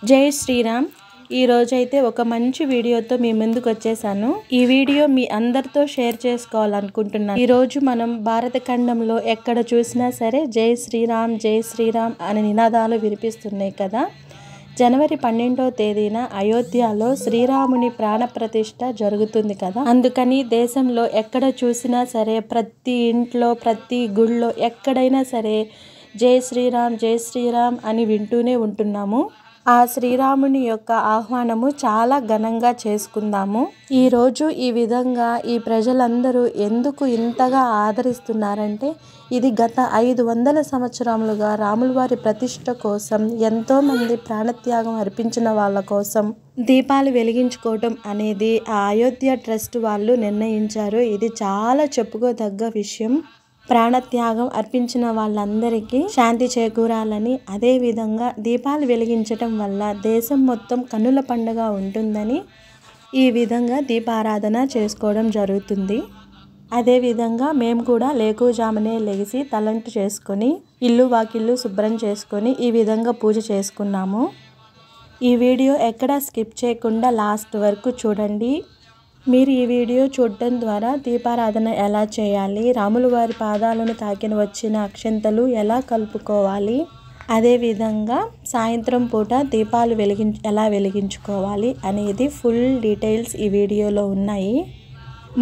జై శ్రీరామ్. ఈ రోజైతే ఒక మంచి వీడియోతో మీ ముందుకు వచ్చేసాను. ఈ వీడియో మీ అందరితో షేర్ చేసుకోవాలనుకుంటున్నాను. ఈ రోజు మనం భారత ఖండంలో ఎక్కడ చూసినా సరే జై శ్రీరామ్ జై శ్రీరామ్ అనే నినాదాలు వినిపిస్తున్నాయి కదా. జనవరి 12వ తేదీన అయోధ్యలో శ్రీరాముని ప్రాణప్రతిష్ఠ జరుగుతుంది కదా. అందుకని దేశంలో ఎక్కడ చూసినా సరే ప్రతి ఇంట్లో ప్రతి గుళ్ళో ఎక్కడైనా సరే జై శ్రీరామ్ అని వింటూనే ఉంటున్నాము. ఆ శ్రీరాముని యొక్క ఆహ్వానము చాలా ఘనంగా చేసుకుందాము. ఈరోజు ఈ విధంగా ఈ ప్రజలందరూ ఎందుకు ఇంతగా ఆదరిస్తున్నారంటే ఇది గత 500 సంవత్సరాలుగా రాముల వారి ప్రతిష్ఠ కోసం ఎంతోమంది ప్రాణత్యాగం అర్పించిన వాళ్ళ కోసం దీపాలు వెలిగించుకోవటం అనేది ఆ అయోధ్య ట్రస్ట్ వాళ్ళు నిర్ణయించారు. ఇది చాలా చెప్పుకోదగ్గ విషయం. ప్రాణత్యాగం అర్పించిన వాళ్ళందరికీ శాంతి చేకూరాలని, అదేవిధంగా దీపాలు వెలిగించటం వల్ల దేశం మొత్తం కన్నుల పండుగ ఉంటుందని ఈ విధంగా దీపారాధన చేసుకోవడం జరుగుతుంది. అదేవిధంగా మేము కూడా లేకుజామునే లెగిసి తలంటు చేసుకొని ఇల్లు వాకిళ్ళు శుభ్రం చేసుకొని ఈ విధంగా పూజ చేసుకున్నాము. ఈ వీడియో ఎక్కడా స్కిప్ చేయకుండా లాస్ట్ వరకు చూడండి. మీరు ఈ వీడియో చూడటం ద్వారా దీపారాధన ఎలా చేయాలి, రాముల వారి పాదాలను తాకిన వచ్చిన అక్షంతలు ఎలా కలుపుకోవాలి, అదేవిధంగా సాయంత్రం పూట దీపాలు ఎలా వెలిగించుకోవాలి అనేది ఫుల్ డీటెయిల్స్ ఈ వీడియోలో ఉన్నాయి.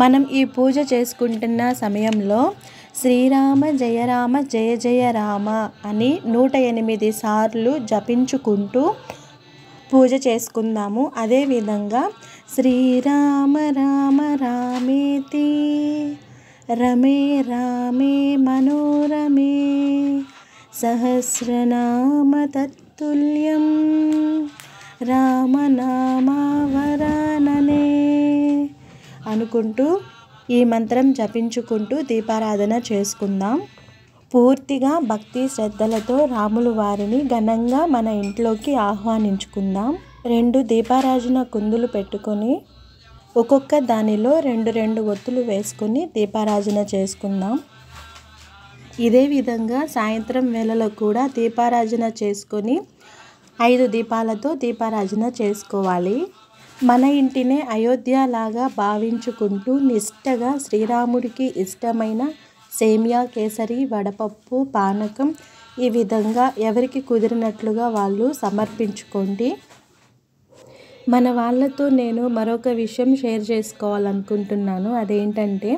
మనం ఈ పూజ చేసుకుంటున్న సమయంలో శ్రీరామ జయ జయ రామ అని 108 సార్లు జపించుకుంటూ పూజ చేసుకుందాము. అదేవిధంగా శ్రీరామ రామ రామేతి రమే రామే మనోరమే సహస్రనామ తత్తుల్యం రామనామావరాననే అనుకుంటూ ఈ మంత్రం జపించుకుంటూ దీపారాధన చేసుకుందాం. పూర్తిగా భక్తి శ్రద్ధలతో రాముల వారిని ఘనంగా మన ఇంట్లోకి ఆహ్వానించుకుందాం. 2 దీపారాజన కుందులు పెట్టుకొని ఒక్కొక్క దానిలో 2 ఒత్తులు వేసుకొని దీపారాజన చేసుకుందాం. ఇదే విధంగా సాయంత్రం వేళలో కూడా దీపారాజన చేసుకొని 5 దీపాలతో దీపారాజన చేసుకోవాలి. మన ఇంటినే అయోధ్య లాగా భావించుకుంటూ నిష్టగా శ్రీరాముడికి ఇష్టమైన సేమియా, కేసరి, వడపప్పు, పానకం ఈ విధంగా ఎవరికి కుదిరినట్లుగా వాళ్ళు సమర్పించుకోండి. మన వాళ్ళతో నేను మరొక విషయం షేర్ చేసుకోవాలనుకుంటున్నాను. అదేంటంటే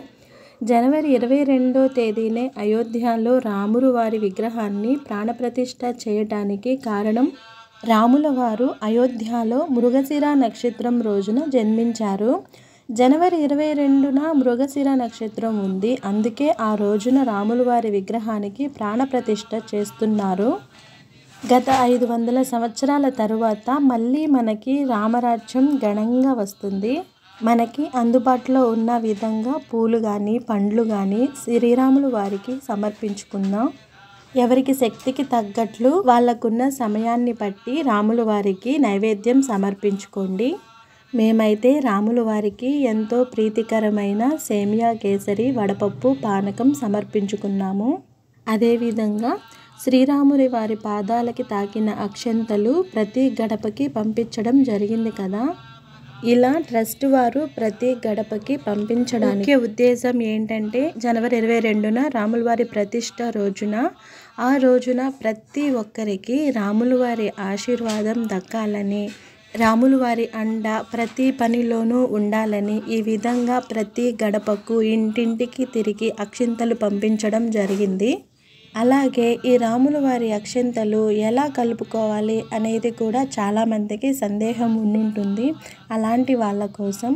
జనవరి 22వ తేదీనే అయోధ్యలో రాముల వారి విగ్రహాన్ని ప్రాణప్రతిష్ఠ చేయటానికి కారణం రాముల వారు అయోధ్యలో మృగశిర నక్షత్రం రోజున జన్మించారు. జనవరి 22న మృగశిర నక్షత్రం ఉంది. అందుకే ఆ రోజున రాముల వారి విగ్రహానికి ప్రాణప్రతిష్ఠ చేస్తున్నారు. గత 500 సంవత్సరాల తరువాత మళ్ళీ మనకి రామరాజ్యం ఘనంగా వస్తుంది. మనకి అందుబాటులో ఉన్న విధంగా పూలు కానీ పండ్లు కానీ శ్రీరాముల వారికి సమర్పించుకుందాం. ఎవరికి శక్తికి తగ్గట్లు వాళ్ళకున్న సమయాన్ని బట్టి రాముల వారికి నైవేద్యం సమర్పించుకోండి. మేమైతే రాముల వారికి ఎంతో ప్రీతికరమైన సేమియా, కేసరి, వడపప్పు, పానకం సమర్పించుకున్నాము. అదేవిధంగా శ్రీరాముడి వారి పాదాలకి తాకిన అక్షంతలు ప్రతి గడపకి పంపించడం జరిగింది కదా. ఇలా ట్రస్ట్ వారు ప్రతి గడపకి పంపించడానికి ఉద్దేశం ఏంటంటే జనవరి 22న రాముల వారి ప్రతిష్ఠ రోజున ఆ రోజున ప్రతి ఒక్కరికి రాముల వారి ఆశీర్వాదం దక్కాలని, రాముల వారి అండ ప్రతి పనిలోనూ ఉండాలని ఈ విధంగా ప్రతి గడపకు ఇంటింటికి తిరిగి అక్షింతలు పంపించడం జరిగింది. అలాగే ఈ రాముల వారి అక్షింతలు ఎలా కలుపుకోవాలి అనేది కూడా చాలామందికి సందేహం ఉండుంటుంది. అలాంటి వాళ్ళ కోసం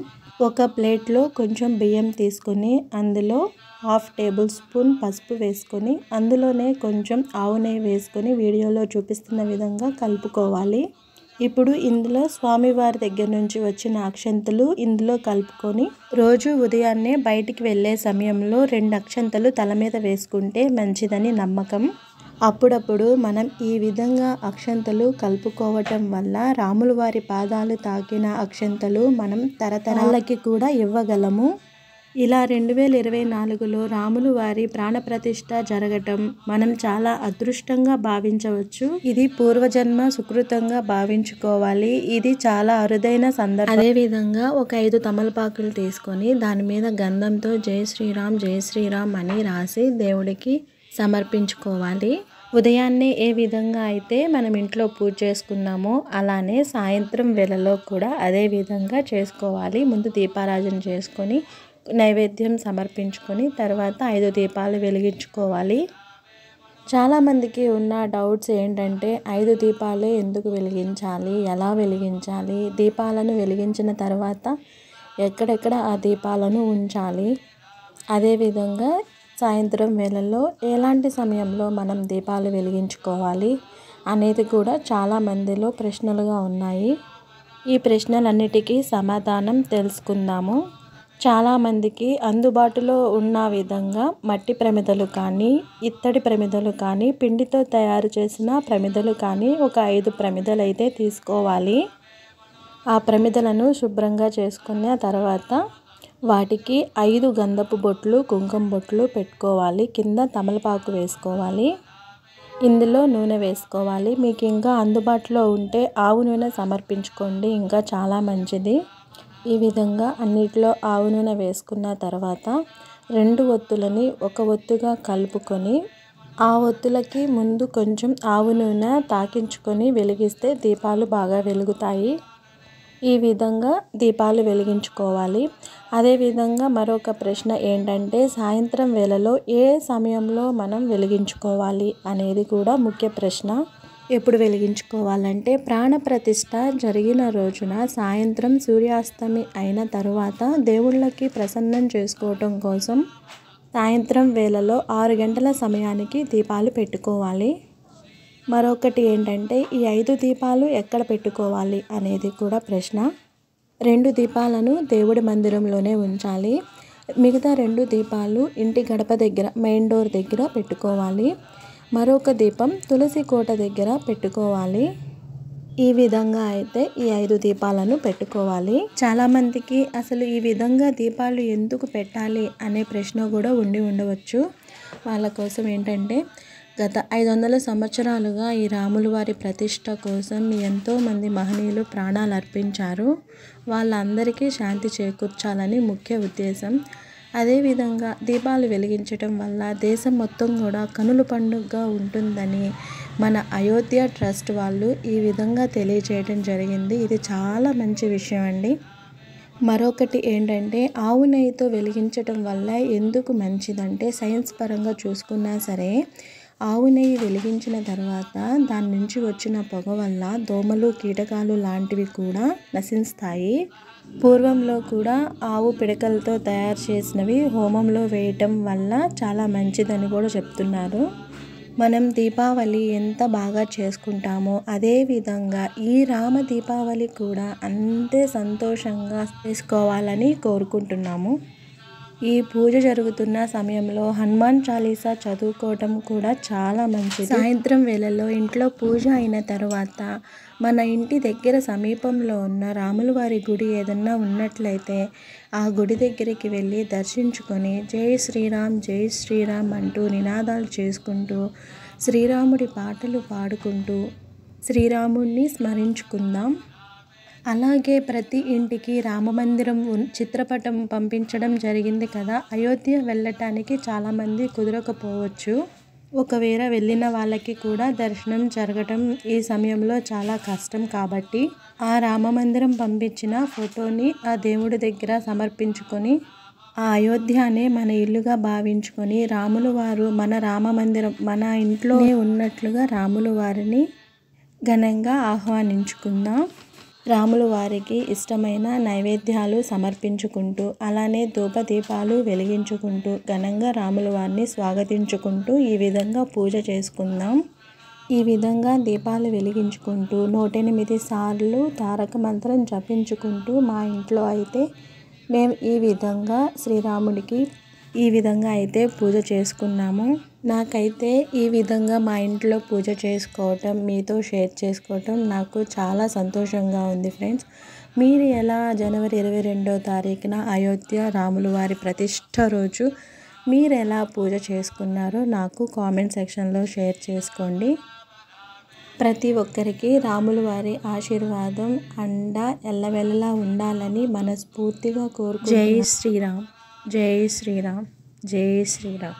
ఒక ప్లేట్లో కొంచెం బియ్యం తీసుకొని అందులో 1/2 టేబుల్ స్పూన్ పసుపు వేసుకొని అందులోనే కొంచెం ఆవు నెయ్యి వేసుకొని వీడియోలో చూపిస్తున్న విధంగా కలుపుకోవాలి. ఇప్పుడు ఇందులో స్వామివారి దగ్గర నుంచి వచ్చిన అక్షంతలు ఇందులో కలుపుకొని రోజు ఉదయాన్నే బయటికి వెళ్ళే సమయంలో 2 అక్షంతలు తల మీద వేసుకుంటే మంచిదని నమ్మకం. అప్పుడప్పుడు మనం ఈ విధంగా అక్షంతలు కలుపుకోవటం వల్ల రాముల వారి పాదాలు తాకిన అక్షంతలు మనం తరతరాలకి కూడా ఇవ్వగలము. ఇలా 2024లో రాములు వారి ప్రాణప్రతిష్ఠ జరగటం మనం చాలా అదృష్టంగా భావించవచ్చు. ఇది పూర్వజన్మ సుకృతంగా భావించుకోవాలి. ఇది చాలా అరుదైన సందర్భం. అదేవిధంగా ఒక 5 తమలపాకులు తీసుకొని దాని మీద గంధంతో జై శ్రీరామ్ అని రాసి దేవుడికి సమర్పించుకోవాలి. ఉదయాన్నే ఏ విధంగా అయితే మనం ఇంట్లో పూజ చేసుకున్నామో అలానే సాయంత్రం వేళలో కూడా అదే విధంగా చేసుకోవాలి. ముందు దీపారాధన చేసుకొని నైవేద్యం సమర్పించుకొని తర్వాత 5 దీపాలు వెలిగించుకోవాలి. చాలామందికి ఉన్న డౌట్స్ ఏంటంటే 5 దీపాలే ఎందుకు వెలిగించాలి, ఎలా వెలిగించాలి, దీపాలను వెలిగించిన తర్వాత ఎక్కడెక్కడ ఆ దీపాలను ఉంచాలి, అదేవిధంగా సాయంత్రం వేళల్లో ఎలాంటి సమయంలో మనం దీపాలు వెలిగించుకోవాలి అనేది కూడా చాలామందిలో ప్రశ్నలుగా ఉన్నాయి. ఈ ప్రశ్నలన్నిటికీ సమాధానం తెలుసుకుందాము. చాలామందికి అందుబాటులో ఉన్న విధంగా మట్టి ప్రమిదలు కానీ, ఇత్తడి ప్రమిదలు కానీ, పిండితో తయారు చేసిన ప్రమిదలు కానీ ఒక 5 ప్రమిదలు అయితే తీసుకోవాలి. ఆ ప్రమిదలను శుభ్రంగా చేసుకున్న తర్వాత వాటికి 5 గంధపు బొట్లు, కుంకుమ బొట్లు పెట్టుకోవాలి. కింద తమలపాకు వేసుకోవాలి. ఇందులో నూనె వేసుకోవాలి. మీకు ఇంకా అందుబాటులో ఉంటే ఆవు నూనె సమర్పించుకోండి, ఇంకా చాలా మంచిది. ఈ విధంగా అన్నిటిలో ఆవు నూనె వేసుకున్న తర్వాత 2 ఒత్తులని ఒక ఒత్తుగా కలుపుకొని ఆ ఒత్తులకి ముందు కొంచెం ఆవు నూనె తాకించుకొని వెలిగిస్తే దీపాలు బాగా వెలుగుతాయి. ఈ విధంగా దీపాలు వెలిగించుకోవాలి. అదేవిధంగా మరొక ప్రశ్న ఏంటంటే సాయంత్రం వేళలో ఏ సమయంలో మనం వెలిగించుకోవాలి అనేది కూడా ముఖ్య ప్రశ్న. ఎప్పుడు వెలిగించుకోవాలంటే ప్రాణప్రతిష్ఠ జరిగిన రోజున సాయంత్రం సూర్యాస్తమి అయిన తర్వాత దేవుళ్ళకి ప్రసన్నం చేసుకోవటం కోసం సాయంత్రం వేళలో 6 గంటల సమయానికి దీపాలు పెట్టుకోవాలి. మరొకటి ఏంటంటే ఈ 5 దీపాలు ఎక్కడ పెట్టుకోవాలి అనేది కూడా ప్రశ్న. 2 దీపాలను దేవుడి మందిరంలోనే ఉంచాలి. మిగతా 2 దీపాలు ఇంటి గడప దగ్గర మెయిన్ డోర్ దగ్గర పెట్టుకోవాలి. మరొక దీపం తులసి కోట దగ్గర పెట్టుకోవాలి. ఈ విధంగా అయితే ఈ 5 దీపాలను పెట్టుకోవాలి. చాలామందికి అసలు ఈ విధంగా దీపాలు ఎందుకు పెట్టాలి అనే ప్రశ్న కూడా ఉండవచ్చు. వాళ్ళ కోసం ఏంటంటే గత 500 సంవత్సరాలుగా ఈ రాముల వారి ప్రతిష్ట కోసం ఎంతోమంది మహనీయులు ప్రాణాలు అర్పించారు. వాళ్ళందరికీ శాంతి చేకూర్చాలని ముఖ్య ఉద్దేశం. అదేవిధంగా దీపాలు వెలిగించడం వల్ల దేశం మొత్తం కూడా కనుల పండుగగా ఉంటుందని మన అయోధ్య ట్రస్ట్ వాళ్ళు ఈ విధంగా తెలియజేయడం జరిగింది. ఇది చాలా మంచి విషయం అండి. మరొకటి ఏంటంటే ఆవు నెయ్యితో వెలిగించడం వల్ల ఎందుకు మంచిదంటే సైన్స్ పరంగా చూసుకున్నా సరే ఆవు నెయ్యి వెలిగించిన తర్వాత దాని నుంచి వచ్చిన పొగ వల్ల దోమలు, కీటకాలు లాంటివి కూడా నశిస్తాయి. పూర్వంలో కూడా ఆవు పిడకలతో తయారు చేసినవి హోమంలో వేయటం వల్ల చాలా మంచిదని కూడా చెప్తున్నారు. మనం దీపావళి ఎంత బాగా చేసుకుంటామో అదేవిధంగా ఈ రామ దీపావళి కూడా అంతే సంతోషంగా చేసుకోవాలని కోరుకుంటున్నాము. ఈ పూజ జరుగుతున్న సమయంలో హనుమాన్ చాలీసా చదువుకోవటం కూడా చాలా మంచిది. సాయంత్రం వేళల్లో ఇంట్లో పూజ అయిన తర్వాత మన ఇంటి దగ్గర సమీపంలో ఉన్న రాముల వారి గుడి ఏదన్నా ఉన్నట్లయితే ఆ గుడి దగ్గరికి వెళ్ళి దర్శించుకొని జై శ్రీరామ్ అంటూ నినాదాలు చేసుకుంటూ శ్రీరాముడి పాటలు పాడుకుంటూ శ్రీరాముడిని స్మరించుకుందాం. అలాగే ప్రతి ఇంటికి రామమందిరం చిత్రపటం పంపించడం జరిగింది కదా. అయోధ్య వెళ్ళటానికి చాలామంది కుదరకపోవచ్చు. ఒకవేళ వెళ్ళిన వాళ్ళకి కూడా దర్శనం జరగటం ఈ సమయంలో చాలా కష్టం కాబట్టి ఆ రామమందిరం పంపించిన ఫోటోని ఆ దేవుడి దగ్గర సమర్పించుకొని ఆ అయోధ్యనే మన ఇల్లుగా భావించుకొని రాముల వారు మన రామమందిరం మన ఇంట్లోనే ఉన్నట్లుగా రాముల వారిని ఘనంగా ఆహ్వానించుకుందాం. రాముల వారికి ఇష్టమైన నైవేద్యాలు సమర్పించుకుంటూ అలానే ధూపదీపాలు వెలిగించుకుంటూ ఘనంగా రాముల వారిని స్వాగతించుకుంటూ ఈ విధంగా పూజ చేసుకుందాం. ఈ విధంగా దీపాలు వెలిగించుకుంటూ 108 సార్లు తారక మంత్రం జపించుకుంటూ మా ఇంట్లో అయితే మేము ఈ విధంగా శ్రీరాముడికి ఈ విధంగా అయితే పూజ చేసుకున్నాము. నాకైతే ఈ విధంగా మా ఇంట్లో పూజ చేసుకోవటం, మీతో షేర్ చేసుకోవటం నాకు చాలా సంతోషంగా ఉంది ఫ్రెండ్స్. మీరు ఎలా జనవరి 22వ తారీఖున అయోధ్య రాముల వారి ప్రతిష్ట రోజు మీరు ఎలా పూజ చేసుకున్నారో నాకు కామెంట్ సెక్షన్లో షేర్ చేసుకోండి. ప్రతి ఒక్కరికి రాముల వారి ఆశీర్వాదం అండ ఎల్లవెల్లలా ఉండాలని మనస్ఫూర్తిగా కోరుకుంటున్నాను. జై శ్రీరామ్, జై శ్రీరామ్, జై శ్రీరామ్.